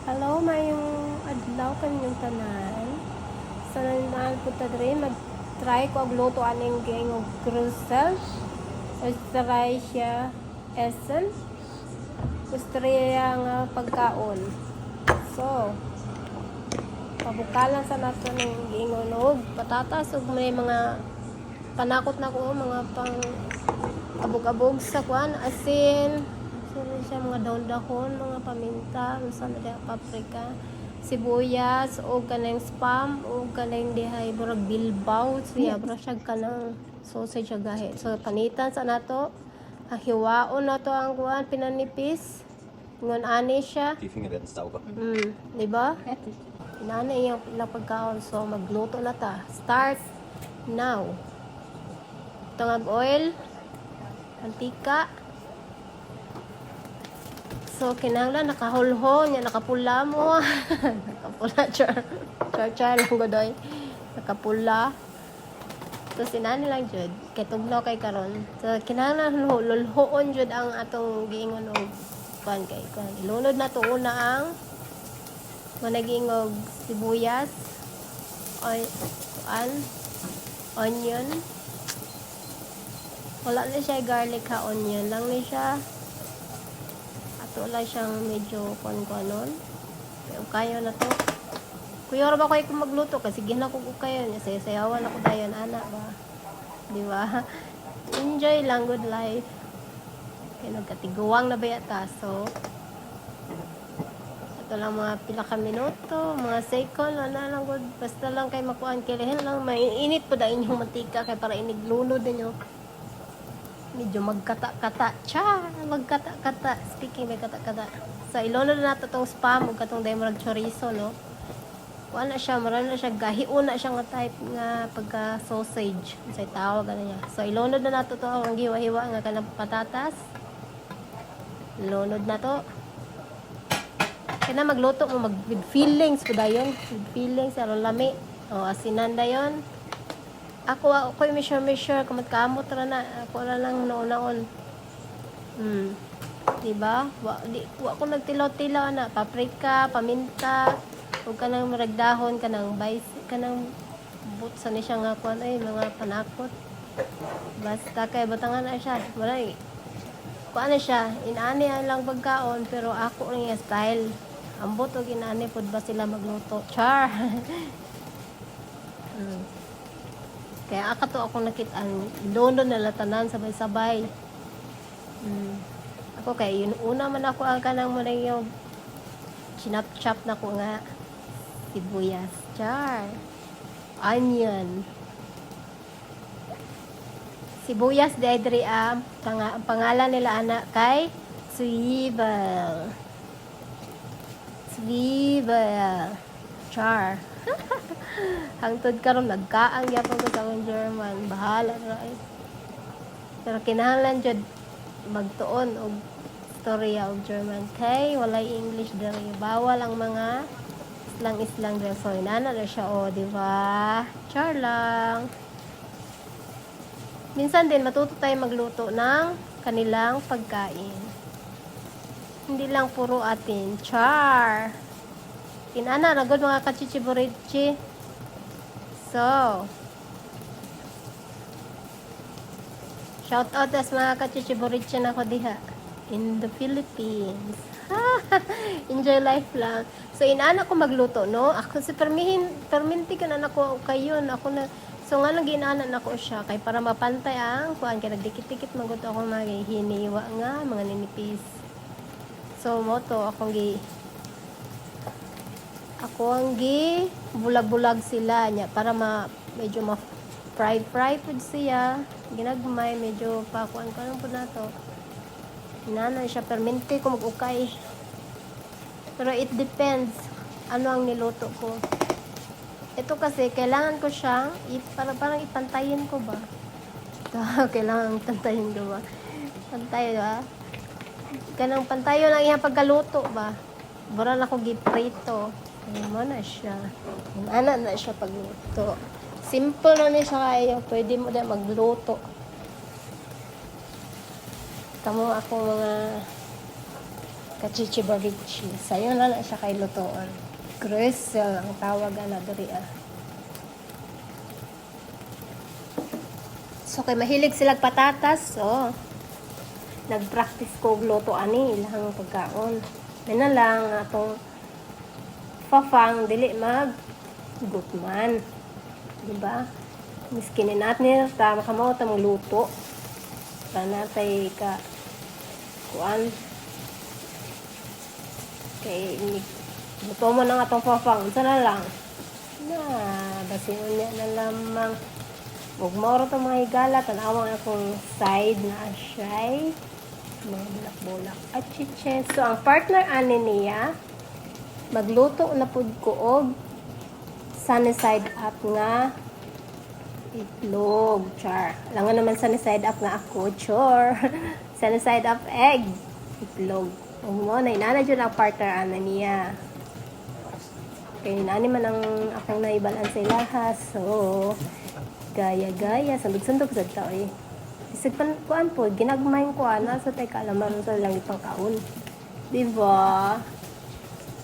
Hello, mayong adlaw kanyang tanan. Sa nanal po ta diri mag-try ko og luto aning ging og grusel. Australia essen. Australia nga pagkaon. So, pabukalan sa nato ning giingon og patatas ug may mga panakot na ko mga pang abog-abog sa kuan asin. So, siya mga dahon-dahon, mga paminta, unsa na diha paprika, sibuyas o kanang spam o kanang dihay murag bilbaw siya bro siya kanang sausage siya gahi. So panitan sa nato, hiwaon nato ang kuan pinanipis. Ngon ani siya. Die Finger werden sauber. Di ba? Inana iyang ilang pagkaon. So magluto na ta. Start now. Tungag oil, mantika. So, kinanglan, nakahulho niya, nakapula mo. Nakapula, char lang ko doy. Nakapula. So, sinani lang jud kay tugnaw kay karon. So, kinanglan, lulhoon jud ang atong giingon og kuan kay kuan. Ilunod na to una ang managing og sibuyas, onion. Wala na siya garlic ha, onion lang ni siya. Wala siyang medyo kon-konon. Pero kayo na to. Kuya ba ko magluto kasi ginako ko kayo niya sayawan ako dayon ana ba. Di ba? Enjoy lang good life. Kaya nagkatiguang na ba yata. So ito lang mga pila ka minuto, mga second, wala lang good. Basta lang kay makuan kilihin lang mainit po da inyong mantika kay para iniglunod ninyo. Medyo magkata-kata. Magkata-kata. Speaking may kata-kata. So, ilunod na nato itong spam o katong dahil marag chorizo, no? Kuha na siya, marami na siya. Gahiun na siya nga type nga pagka-sausage. Sa tawag na niya. So, ilunod na nato ito ang giwa-hiwa nga kanang patatas. Ilunod na to. Kaya na magluto mo, with feelings po dayon. With feelings, aron lami. O, asinan dayon. Ako yung measure kung magkamot ra na ako ra lang noon. Diba? Wa ko nagtilaw-tilaw na paprika, paminta, ug kanang maragdahon kanang kanang butsa ni siya nga kuan ay mga panakot. Basta kay batangan na siya. Wala kuan na siya, inani lang pagkaon pero ako ring style. Ambot og inani pud ba sila magluto. Char. Kaya ako nakita ang dono na latanan sabay-sabay. Ako kay yun una man ako ang kanang muna yung chinap-chop na ko nga sibuyas. Char. Onion. Sibuyas dahil ang pangalan nila anak kay Zwiebel. Char. Hangtod karon nagkaang gyapon ko sa German, bahala ra eh. Pero kinahanglan jud magtuon og storya og German kay walay English diri. Bawal ang mga islang diri. So inana na siya di ba? Char lang. Minsan din matuto tayo magluto ng kanilang pagkain. Hindi lang puro atin. Char. Inana na gud mga kachichiburichi. So, shout out as mga kachichiburichi na ko diha in the Philippines. Enjoy life lang. So, inaana ko magluto, no? Ako si perminti ka na nako kayon. Ako na, so nga nang ginaana na ko siya kay para mapantay ang kuan kay nagdikit-dikit maguto ako mga hiniwa nga mga ninipis. So, moto akong bulag-bulag sila niya para medyo fry food siya ginagmay medyo pakuan kanon po nato inana siya permente ko mag-ukay pero it depends ano ang niluto ko ito kasi kailangan ko siyang parang ipantayin ko ba ito kailangan pantayin ko ba pantayin ba kanang pantayo lang iyang pagkaluto ba bara na ko giprito ano na siya. Ana na siya pagluto. Simple na ni siya kayo. Pwede mo na magluto. Tamo ako mga Kachichi barichi. Sayo na siya kay lutoon. Grisel ang tawag na diri ah. So kay mahilig sila patatas, so nag-practice ko luto ani ilang pagkaon. May na lang atong fafang dili mag gutman. Diba? Miskin natin ta makamao ta luto. Para natay ka kuan kay luto mo na atong fafang. Unsa na lang? Na basingon niya na lamang. Huwag mauro itong mga higala. Tanawang akong side na asyay. Mga bulak-bulak. At chichen. So, ang partner ani niya, magluto na pud ko og sunny side up nga itlog. Char. Alangan naman sunny side up nga ako. Chor. Sunny side up egg. Itlog. Huwag mo na. Inana dyan ang partner ani niya. Okay, nani man ang akong naibalan sa ilahas. So, gaya-gaya. Sandog-sandog sa tao eh. Isig kuan po, ginagmahin ko nasa tayo kaalaman sa lang itong kaon. Diba?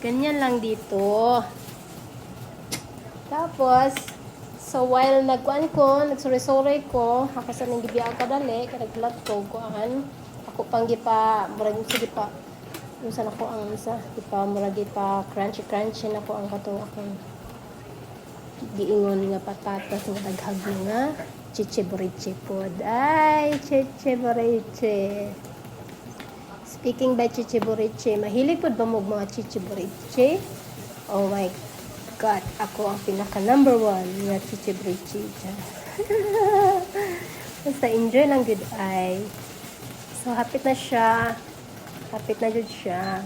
Ganyan lang dito. Tapos, so while nagkuan ko, nagsuri-suri ko, ako sa nang gibiya kadali, kanaglat ko, kuan. Ako pang gipa, murag sige pa, usan ako ang isa, gipa, murag gipa, crunchy na ko ang katong akong giingon nga patatas nga daghag nga chichiboriche pod. Ay, chichiboriche. Speaking by chichiboriche, mahilig pod ba mo mga chichiboriche? Oh my God, ako ang pinaka number 1 nga chichiboriche. Basta enjoy lang good ay. So, hapit na siya. Hapit na jud siya.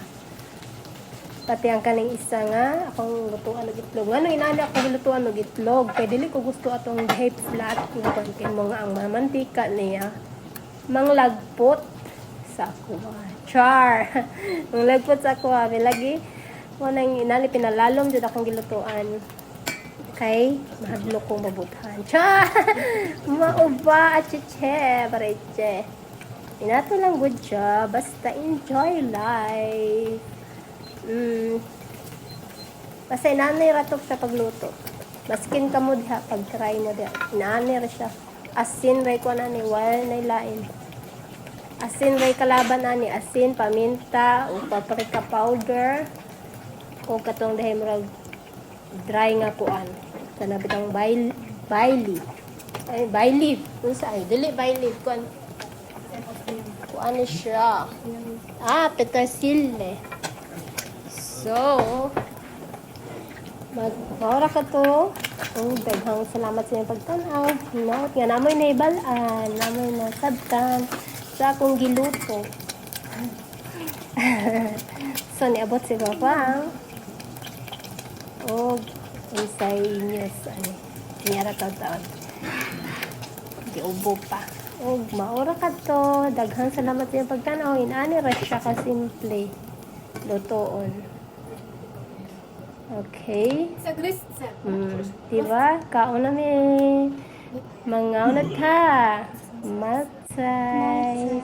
Pati ang kaning isa nga, akong lutuan ng itlog. Nga nung inali akong lutuan ng itlog, kaya dili ko gusto atong hip flat kung kontin mo nga ang mamantika niya. Manglagpot sa kuha. Char! Manglagpot sa kuha. May lagi, nang inali, pinalalom dyan akong gilutuan. Kay, mahadlo kong mabuthan. Char! Mauba at chiche, bareche. Inato lang good job. Basta enjoy life. Basta inanay ratok sa pagluto. Maskin ka mo diha pag-try na diha. Inanay ra siya. Asin ray ko na ni wala na ilain. Asin ray kalaban na ni asin, paminta, o paprika powder. O katong dahi murag dry nga kuan. Kana bitang bay leaf. Ay bay leaf. Unsa ay dili bay leaf kuan. Kuan siya. Petersil. So, mag-maura ka to. Daghang salamat sa iyong pagtanaw. Note nga namoy na ibalaan, namoy na sabtan sa akong giluto. So, niabot si Papa. O, insay news. Niyara taon. Giubo pa. O, maura ka to. Daghang salamat sa iyong pagtanaw. Inani ra siya ka simple. Lutoon. Okay. Sa grist, sir. Diba? Kauna mi. Mga unat ka. Matsay.